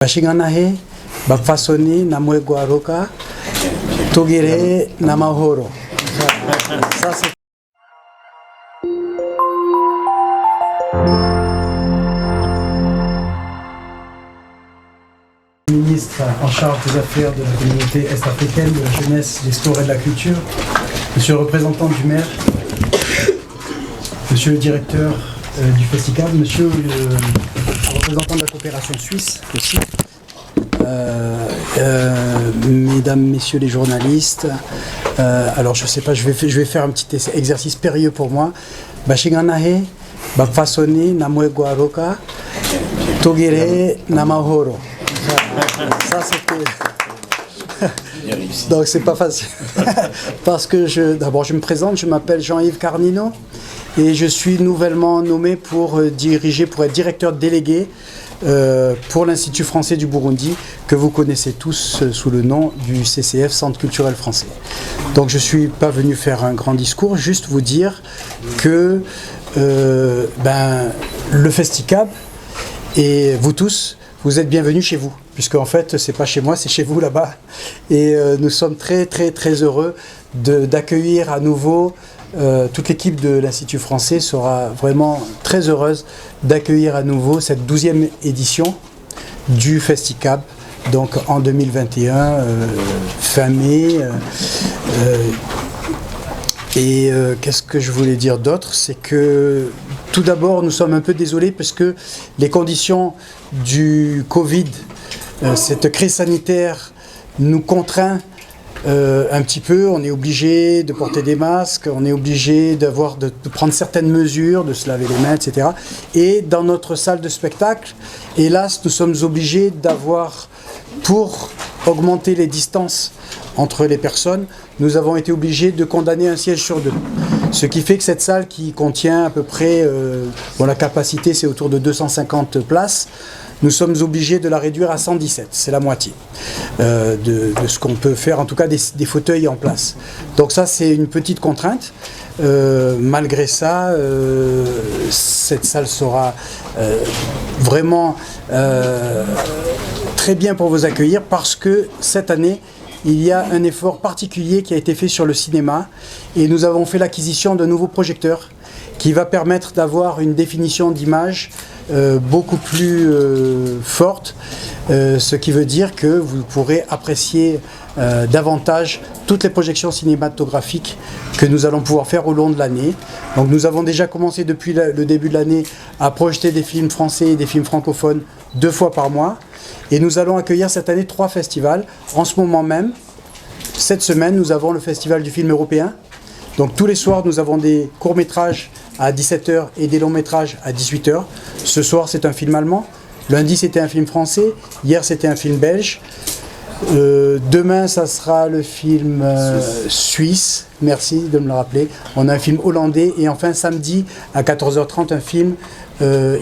Bashinganahe, Bafasoni, Namweguaroka, Togire, Namahoro. Ça, c'est... Ministre en charge des affaires de la communauté est-africaine, de la jeunesse, des sports et de la culture, monsieur le représentant du maire, monsieur le directeur du festival, monsieur le représentant de la coopération suisse aussi, mesdames, messieurs les journalistes, alors je sais pas, je vais faire un petit exercice périlleux pour moi. Bashinganahe, Bafasoni, Namweguaroka, Togire, Namahoro. Ça c'était... Donc c'est pas facile. Parce que d'abord je me présente, je m'appelle Jean-Yves Carnino et je suis nouvellement nommé pour être directeur délégué pour l'Institut français du Burundi, que vous connaissez tous sous le nom du CCF, Centre culturel français. Donc je ne suis pas venu faire un grand discours, juste vous dire que le Festicab et vous tous, vous êtes bienvenus chez vous, puisque en fait c'est pas chez moi, c'est chez vous là-bas. Et nous sommes très heureux d'accueillir à nouveau. Toute l'équipe de l'Institut français sera vraiment très heureuse d'accueillir à nouveau cette 12e édition du Festicab, donc en 2021, fin mai. Qu'est-ce que je voulais dire d'autre? C'est que tout d'abord, nous sommes un peu désolés parce que les conditions du Covid, cette crise sanitaire, nous contraint un petit peu. On est obligé de porter des masques, on est obligé de prendre certaines mesures, de se laver les mains, etc. Et dans notre salle de spectacle, hélas, nous sommes obligés d'avoir, pour augmenter les distances entre les personnes, nous avons été obligés de condamner un siège sur deux. Ce qui fait que cette salle qui contient à peu près, la capacité c'est autour de 250 places, nous sommes obligés de la réduire à 117, c'est la moitié de ce qu'on peut faire, en tout cas des fauteuils en place. Donc ça c'est une petite contrainte. Malgré ça, cette salle sera vraiment très bien pour vous accueillir, parce que cette année, il y a un effort particulier qui a été fait sur le cinéma et nous avons fait l'acquisition de nouveaux projecteurs qui va permettre d'avoir une définition d'image beaucoup plus forte, ce qui veut dire que vous pourrez apprécier davantage toutes les projections cinématographiques que nous allons pouvoir faire au long de l'année. Donc nous avons déjà commencé depuis le début de l'année à projeter des films français et des films francophones 2 fois par mois. Et nous allons accueillir cette année 3 festivals. En ce moment même, cette semaine, nous avons le Festival du film européen. Donc tous les soirs, nous avons des courts-métrages à 17h et des longs-métrages à 18h. Ce soir, c'est un film allemand. Lundi, c'était un film français. Hier, c'était un film belge. Demain, ça sera le film suisse. Merci de me le rappeler. On a un film hollandais. Et enfin, samedi, à 14h30, un film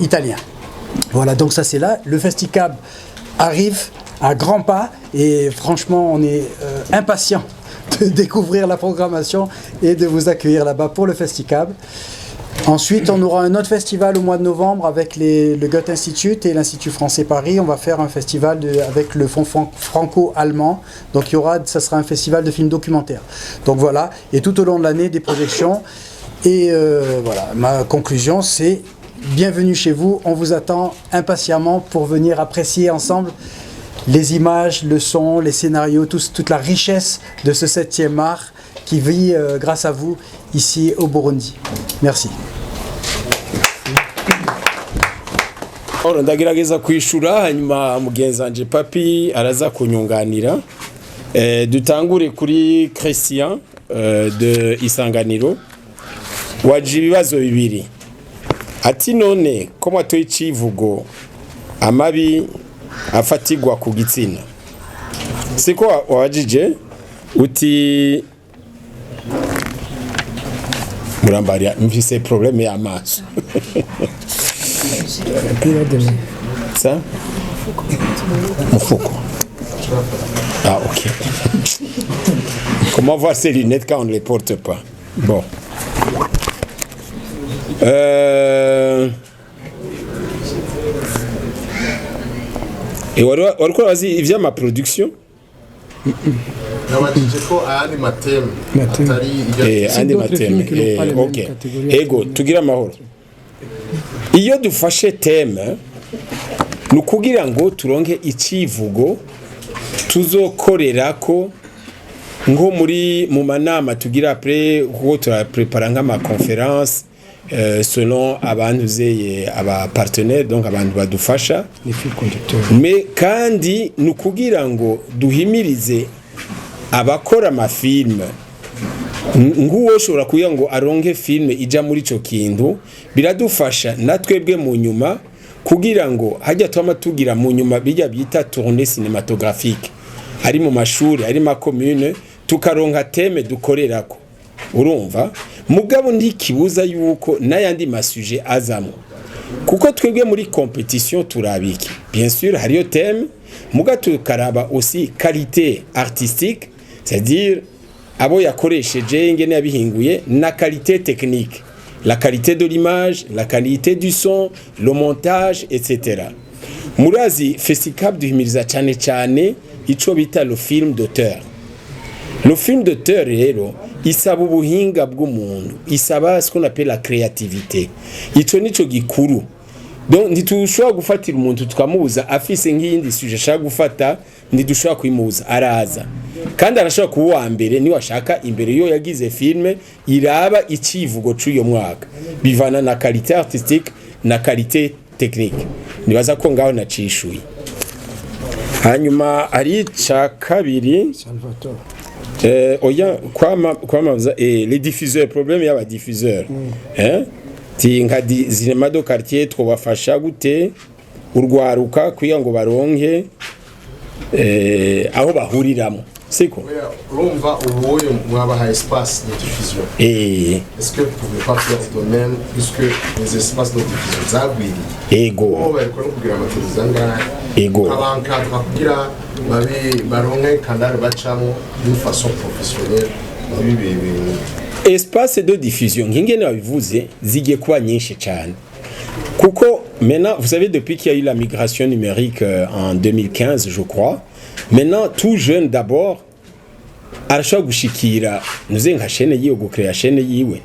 italien. Voilà, donc ça c'est là. Le Festicab arrive à grands pas et franchement, on est impatients de découvrir la programmation et de vous accueillir là-bas pour le Festicab. Ensuite, on aura un autre festival au mois de novembre avec le Goethe Institut et l'Institut français Paris. On va faire un festival avec le fonds franco-allemand. Donc ça sera un festival de films documentaires. Donc voilà, et tout au long de l'année, des projections. Et voilà, ma conclusion, c'est bienvenue chez vous. On vous attend impatiemment pour venir apprécier ensemble les images, le son, les scénarios, toute la richesse de ce 7e art qui vit grâce à vous ici au Burundi. Merci. Ndagerageza kwishura hanyuma mugenzi wanje Papi araza kunyunganira. Dutangure kuri Christian de Isanganiro. Waje ibibazo bibiri. Ati none ko mwatoye icivugo amabi afatigwa ku gitsina. Siko wajije uti Murambaria mfise problème y'amaso. Ça? Mufuko. Ah ok. Comment voir ces lunettes quand on ne les porte pas? Bon. wariko bazi ivy'ama production nabajije ko ayandi mateme atari andi mateme okay ego tugira amahoro iyo dufashe teme nukugira ngo turonke icivugo tuzokorerako ngo muri mu manama tugira après ko turaprepara nk'ama conference selon abantu zeye aba partenaires donc abantu badufasha mais kandi nukugira ngo duhimirize abakora amafilme nguwo ushobora kugira ngo aronke filme ija muri ico kintu biradufasha natwebwe mu nyuma kugira ngo hajya twama tugira mu nyuma bijya bita tournée cinématographique ari mu mashuri ari ma commune tukaronka teme dukorerako urumva mugabo ntikibuza yuko n'ayandi masuje azamo kuko twebwe muri compétition turabiki bien sûr hariyo teme muga tukaraba aussi qualité artistique c'est-à-dire abo yakoresheje ingene yabihinguye na qualité technique la qualité de l'image la qualité du son le montage etc. Murazi Festicap duhimiriza cyane cyane ico bita le film d'auteur. Le film d'auteur rero isaba ubuhinga bw'umuntu isaba ce qu'on appelle la créativité ico nico gikuru donc ntitushobora gufatira umuntu tukamubuza afise nk'iyindi suje ashaka gufata ntidushobora kwimuza araza kandi arashobora kuba wa mbere ni washaka imbere yo yagize filme iraba icivugo c'uyo mwaka bivana na qualité artistique na qualité technique nibaza ko ngaho nacishuye hanyuma ari ca kabiri Salvatore oya kwamaza les diffuseurs problème y'aba diffuseurs ti nka cinéma de quartier twobafasha gute urwaruka kugira ngo baronke aho bahuriramo siko urumva ubuye mwabaha espace de diffusion est-ce que vous pouvez pas faire de même puisque les espaces de diffusion zagwiriye ego bariko no kugira amateleviziyo ngana ego abankadra kugira baronke kanari bacamo d'une façon professionnelle espace de diffusion ngingene babivuze zigiye kuba nyinshi cyane kuko maintenant vous savez depuis qu'il y a eu la migration numérique en 2015 je crois maintenant tout jeune d'abord arashobora gushikira nuze nka chaîne yiwe gucrea chaîne yiwe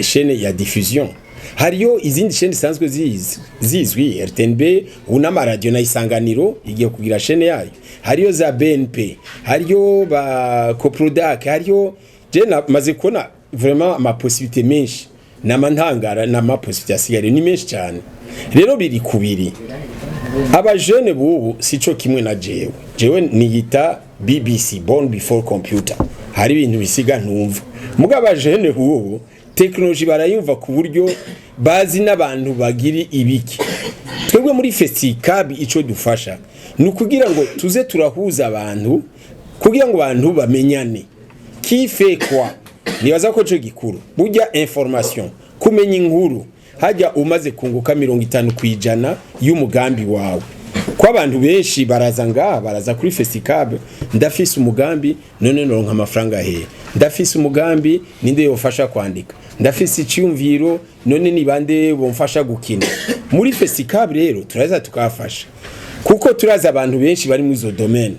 chaîne ya diffusion hariyo izindi chaîne sanzwe zizwi RTNB unama radio na Isanganiro igiye kugira chaîne yayo hariyo za BNP hariyo ba Coprodac hariyo je maze kubona vraiment ma possibilité menshi namantangara na ma possibilité asigare ni menshi cyane rero biri kubiri aba jeune bubu sico kimwe na jewe niyita BBC born before computer hari ibintu bisiga ntumva mugaba jeune bubu technology barayumva ku buryo bazi n'abantu bagiri ibiki twebwe muri Festicap ico dufasha nukugira ngo tuze turahuza abantu kugira ngo abantu bamenyane qui fait quoi nibaza ko cyo gikuru burya information kumenya inkuru hajya umaze kunguka 50% y'umugambi wawe ko abantu benshi baraza kuri Festicap ndafise umugambi none noronka amafaranga he ndafise umugambi ninde yofasha kwandika ndafise icyumviro none nibande bomfasha gukina muri Festicap rero turaza tukafasha kuko turaza abantu benshi bari mu zo domaine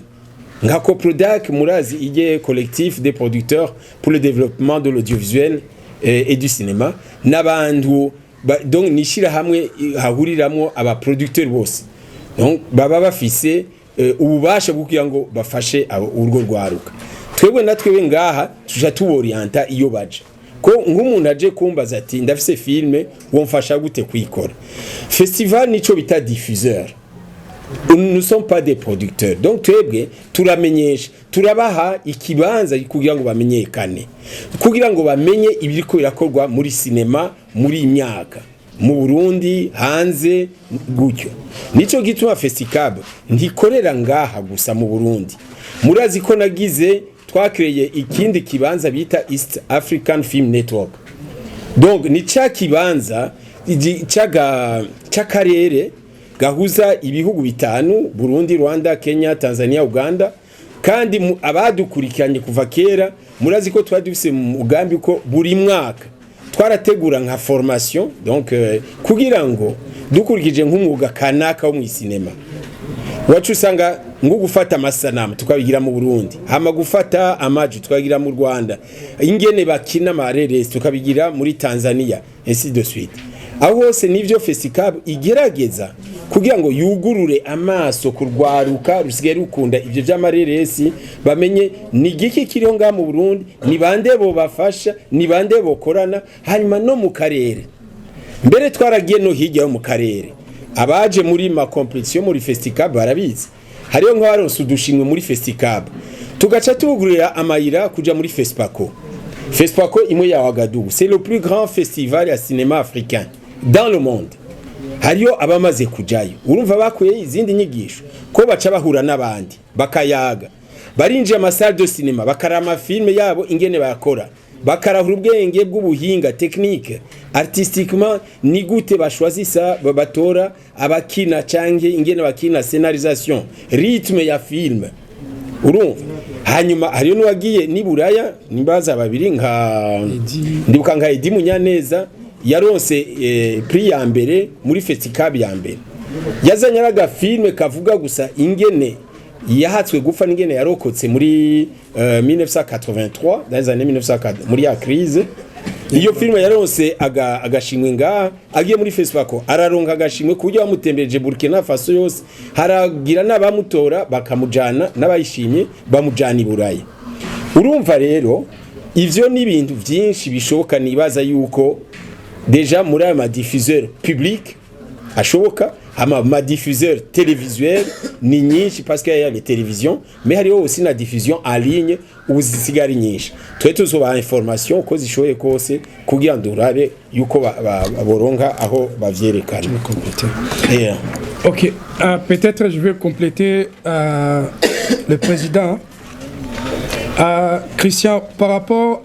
nka Coprodac murazi ije collectif des producteurs pour le développement de l'audiovisuel et du cinéma n'abantu donc nishira hamwe hahuriramwo aba producteurs bose donc baba bafise ububasha bw'ukugira ngo bafashe urwo rwaruka twebwe natwewe ngaha tuja tuborienta iyo baje ko nk'umuntu aje kumbaza ati ndafise filme womfasha gute kuyikora festival nico bita diffuseur nous ne sommes pas des producteurs donc twebwe turamenyesha turabaha ikibanza kugira ngo bamenyekane kugira ngo bamenye ibiriko birakorwa muri cinema muri imyaka mu Burundi hanze gutyo nico gituma Festicap ntikorera ngaha gusa mu Burundi murazi ko nagize twakreye ikindi kibanza bita East African Film Network donc ni ca kibanza c'akarere gahuza ibihugu bitanu Burundi Rwanda Kenya Tanzania Uganda kandi abadukurikiranye kuva kera murazi ko twadufise mu mugambi ko buri mwaka twarategura nka formation donc kugira ngo dukurikije nk'umwuga kanaka wo mu cinema wacu usanga nko gufata amasanamu tukabigira mu Burundi, hama gufata amaji tukabigira mu Rwanda, ingene bakina amareresi tukabigira muri Tanzania, ainsi de suite. Aho hose nivyo Fesicab igerageza kugira ngo yugurure amaso kurwaruka rusigaye rukunda ivyo vy'amareresi, bamenye ni giki kiriho nga mu Burundi, ni bande bo bafasha, ni bande bo korana, hanyuma no mu karere. Mbere twaragiye no hirya mu karere, abaje muri ma competition muri Fesicab barabizi, hariyo nk'abaronse udushimwe muri Fesicab, tugaca tugurira amayira kuja muri Fespaco. Fespaco imwe ya Ouagadougou, c'est le plus grand festival ya cinéma africain dans le monde. Hariyo abamaze kujayo, urumva bakuye izindi nyigisho ko baca bahura n'abandi bakayaga, barinjiye amasalle de cinéma bakarama filme yabo ingene bakora, bakarahura ubwenge bw'ubuhinga technique artistiquement, ni gute bashwazisa batora abakina canke ingene bakina scénarisation, rythme ya film. Urumva hanyuma hariyo n'uwagiye ni Buraya, nimbaza babiri nka ndibuka nka Edi Munyaneza yaronse prix ya mbere muri Fesicab ya mbere, yazanye araga filme kavuga gusa ingene yahatswe gupfa n'ingene yarokotse muri 1983 dans les années 1940 muri ya crise. Iyo filme yaronse agashimwe nga agiye muri Fespaco, araronka agashimwe kujya bamutembereje Burkina Faso yose, haragira n'abamutora bakamujana n'abayishimye bamujana i Buraya. Urumva rero ivyo ni ibintu byinshi bishoboka, nibaza yuko deja muri aya madiffuseur public ashoboka, ama diffuseur télévisuel ni nyinshi parce qu'il y a les télévisions, mais hariho aussi na diffusion en ligne uzisigari nyinshi. Twe tuzoba information ko zishoboye kose kugira ndurabe yuko boronka aho bavyerekana. Yeah. OK, peut-être je vais compléter le président. Christian, par rapport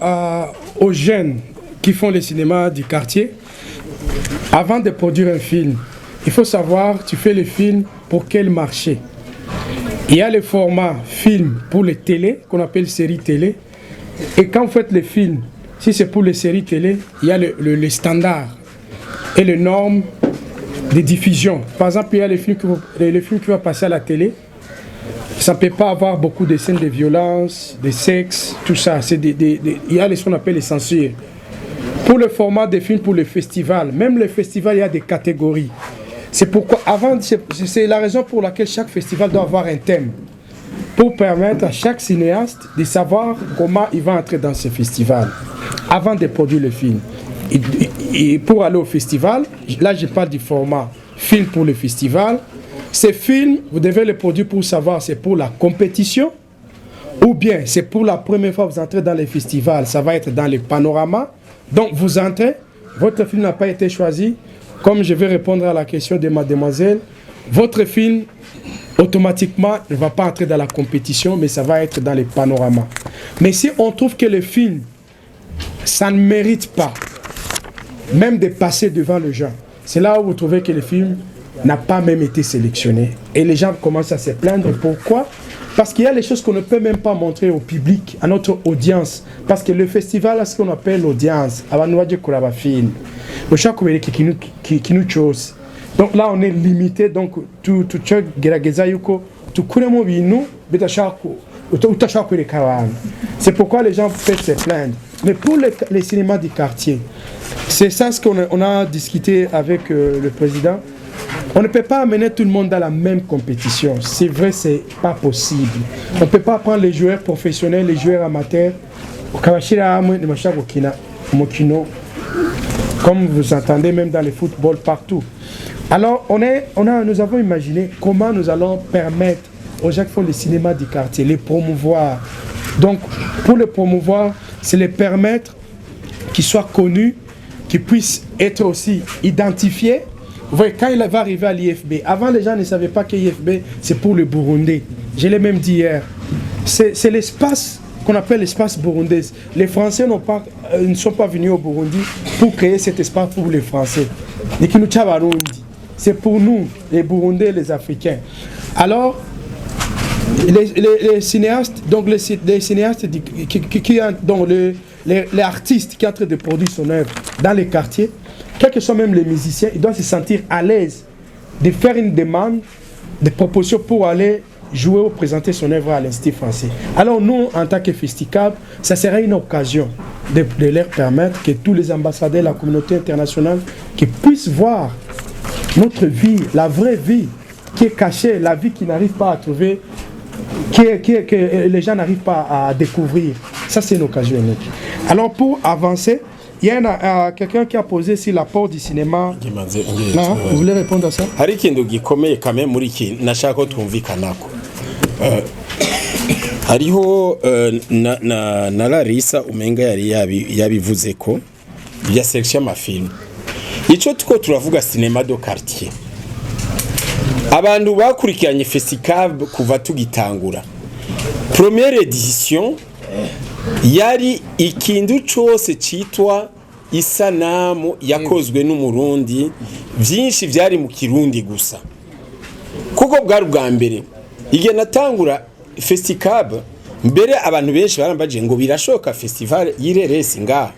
aux jeunes qui font le cinéma du quartier, avant de produire un film, il faut savoir, tu fais le film pour quel marché. Il y a le format film pour les télé, qu'on appelle série télé. Et quand vous faites le film, si c'est pour les séries télé, il y a le standard et les normes de diffusion. Par exemple, il y a le film qui va passer à la télé. Ça ne peut pas avoir beaucoup de scènes de violence, de sexe, tout ça. Il y a ce qu'on appelle les censures. Pour le format des films, pour les festivals, même les festivals, il y a des catégories. C'est pourquoi, c'est la raison pour laquelle chaque festival doit avoir un thème, pour permettre à chaque cinéaste de savoir comment il va entrer dans ce festival, avant de produire le film. Et pour aller au festival, là je parle du format film pour le festival. Ces films, vous devez les produire pour savoir c'est pour la compétition, ou bien c'est pour la première fois que vous entrez dans les festivals, ça va être dans les panoramas. Donc vous entrez, votre film n'a pas été choisi. Comme je vais répondre à la question de mademoiselle, votre film, automatiquement, ne va pas entrer dans la compétition, mais ça va être dans les panoramas. Mais si on trouve que le film, ça ne mérite pas, même de passer devant le gens, c'est là où vous trouvez que le film n'a pas même été sélectionné. Et les gens commencent à se plaindre. Pourquoi ? Parce qu'il y a des choses qu'on ne peut même pas montrer au public, à notre audience. Parce que le festival a ce qu'on appelle l'audience. Donc là, on est limité. Donc, c'est pourquoi les gens peuvent se plaindre. Mais pour les cinémas du quartier, c'est ça ce qu'on a discuté avec le président. On ne peut pas amener tout le monde dans la même compétition. C'est vrai, c'est pas possible. On ne peut pas prendre les joueurs professionnels, les joueurs amateurs, comme vous entendez même dans le football partout. Alors, nous avons imaginé comment nous allons permettre aux gens qui font le cinéma du quartier, les promouvoir. Donc, pour les promouvoir, c'est les permettre qu'ils soient connus, qu'ils puissent être aussi identifiés. Vous voyez, quand il va arriver à l'IFB, avant les gens ne savaient pas que l'IFB c'est pour le Burundais. Je l'ai même dit hier. C'est l'espace qu'on appelle l'espace burundais. Les Français ne sont pas venus au Burundi pour créer cet espace pour les Français. C'est pour nous, les Burundais, les Africains. Alors, les cinéastes, donc les cinéastes les artistes qui sont en train de produire son œuvre dans les quartiers, quels que soient même les musiciens, ils doivent se sentir à l'aise de faire une demande des propositions pour aller jouer ou présenter son œuvre à l'Institut français. Alors nous, en tant que Festicab, ça serait une occasion de leur permettre que tous les ambassadeurs de la communauté internationale qui puissent voir notre vie, la vraie vie qui est cachée, la vie qui n'arrive pas à trouver, que les gens n'arrivent pas à découvrir. Ça, c'est une occasion unique. Alors pour avancer, il y a quelqu'un qui a posé sur l'apport du cinéma. Non, vous voulez répondre à ça? Hari ikintu gikomeye kame muri iki nashaka ko twumvikanako. Hariho na Larissa umenga yari yabivuze ko bya section y'amafilm. Ico tuko turavuga cinéma de quartier. Abantu bakurikiranye Festicab kuva tugitangura. Première édition yari ikintu cyose citwa isanamu yakozwe n'umurundi, byinshi byari mu kirundi gusa. Kuko bwari bwa mbere igihe natangura Festicab, mbere abantu benshi barambaje ngo birashoka festival y'ireresi ngaha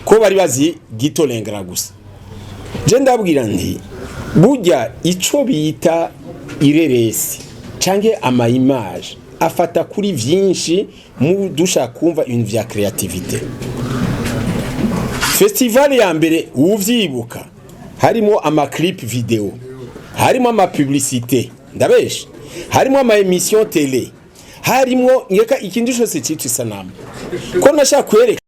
ko bari bazi gitolengera gusa. Je ndabwira nti burya ico bita ireresi canke ama image afata kuri vyinshi mu dushaka kumva une via créativité. Festival ya mbere uvyibuka harimo ama clip video, harimo ama publicité, ndabeshe, harimo ama émission télé, harimo ngeka ikindi cyose cyitwa isanamu. Ko nashaka kwereka